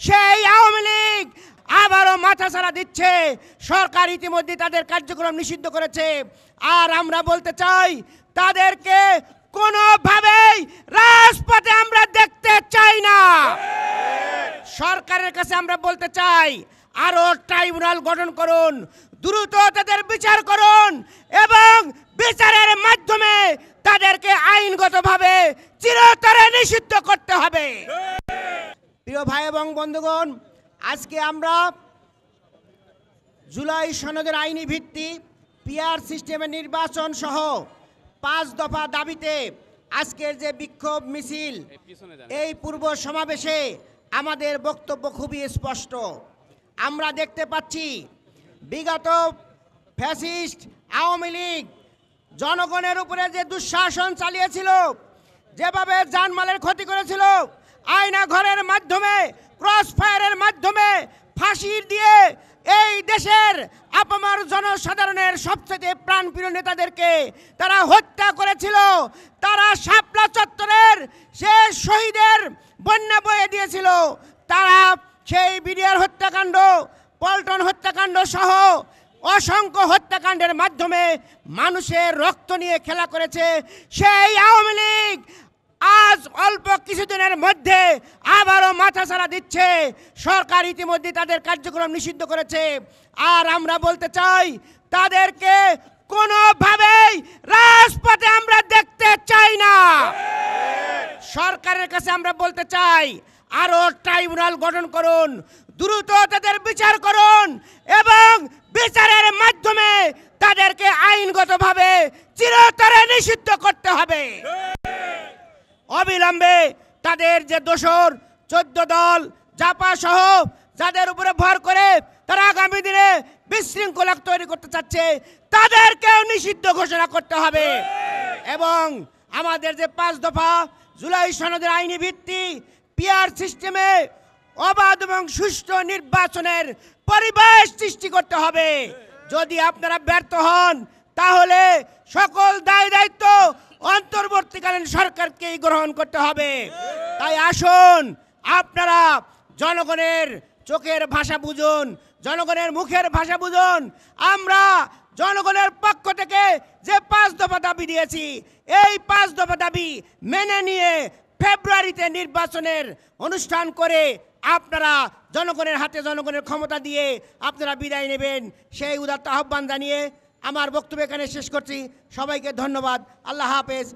সেই আওয়ামী লীগ আবারও মাথাছাড়া দিচ্ছে। সরকার ইতিমধ্যে তাদের কার্যক্রম নিষিদ্ধ করেছে। আর আমরা বলতে চাই, তাদেরকে কোনোভাবেই রাজপথে আমরা দেখতে চাই না। সরকারের কাছে আমরা বলতে চাই, আরো ট্রাইব্যুনাল গঠন করুন, দ্রুত তাদের বিচার করুন এবং বিচারের মাধ্যমে তাদেরকে আইনগতভাবে চিরতরে নিষিদ্ধ করতে হবে। প্রিয় ভাই এবং বন্ধুগণ, আজকে আমরা জুলাই সনদের আইনি ভিত্তি, পিআর সিস্টেমের নির্বাচন সহ 5 দফা দাবিতে আজকের যে বিক্ষোভ মিছিল, এই পূর্ব সমাবেশে আমাদের বক্তব্য খুবই স্পষ্ট। আমরা দেখতে পাচ্ছি বিগত ফ্যাসিস্ট আওয়ামী লীগ জনগণের উপরে যে দুঃশাসন চালিয়েছিল, যেভাবে জানমালের ক্ষতি করেছিল, আয়না ঘরের মাধ্যমে, ক্রস ফায়ারের মাধ্যমে, ফাঁসির দিয়ে এই দেশের আপামর জনসাধারণের সবচেয়ে প্রাণপ্রিয় নেতাদেরকে তারা হত্যা করেছিল। তারা শাপলা চত্বরের সে শহীদের বন্যা বয়ে দিয়েছিল। তারা সেই বিডিআর হত্যাকাণ্ড, পল্টন হত্যাকাণ্ড সহ অসংখ্য হত্যাকাণ্ডের মাধ্যমে মানুষের রক্ত নিয়ে খেলা করেছে। সেই আওয়ামী লীগ আজ অল্প কিছুদিনের মধ্যে আবারও মাথাছাড়া দিচ্ছে। সরকার ইতিমধ্যে তাদের কার্যক্রম নিষিদ্ধ করেছে। আর আমরা বলতে চাই, তাদেরকে কোনোভাবেই রাজপথে আমরা দেখতে চাই না। সরকারের কাছে আমরা বলতে চাই, আরো ট্রাইব্যুনাল গঠন করুন, দ্রুত তাদের বিচার করুন এবং বিচারের মাধ্যমে তাদেরকে আইনগতভাবে চিরতরে নিষিদ্ধ করতে হবে। অবিলম্বে তাদের যে দোসর 14 দল জাপা সহ যাদের উপরে ভর করে তারা আগামী দিনে বিশৃঙ্খলা তৈরি করতে চাচ্ছে, তাদেরকেও নিষিদ্ধ ঘোষণা করতে হবে। এবং আমাদের যে 5 দফা জুলাই সনদের আইনি ভিত্তি, পিআর সিস্টেমে অবাধ এবং সুষ্ঠু নির্বাচনের পরিবেশ সৃষ্টি করতে হবে। যদি আপনারা ব্যর্থ হন, তাহলে সকল দায় দায়িত্ব অন্তর্বর্তীকালীন সরকারকেই গ্রহণ করতে হবে। তাই আসুন, আপনারা জনগণের চোখের ভাষা বুঝুন, জনগণের মুখের ভাষা বুঝুন। আমরা জনগণের পক্ষ থেকে যে 5 দফা দাবি দিয়েছি, এই 5 দফা দাবি মেনে নিয়ে ফেব্রুয়ারিতে নির্বাচনের অনুষ্ঠান করে আপনারা জনগণের হাতে জনগণের ক্ষমতা দিয়ে আপনারা বিদায় নেবেন, সেই উদাত্ত আহ্বান জানিয়ে আমার বক্তব্য এখানে শেষ করছি। সবাইকে ধন্যবাদ। আল্লাহ হাফেজ।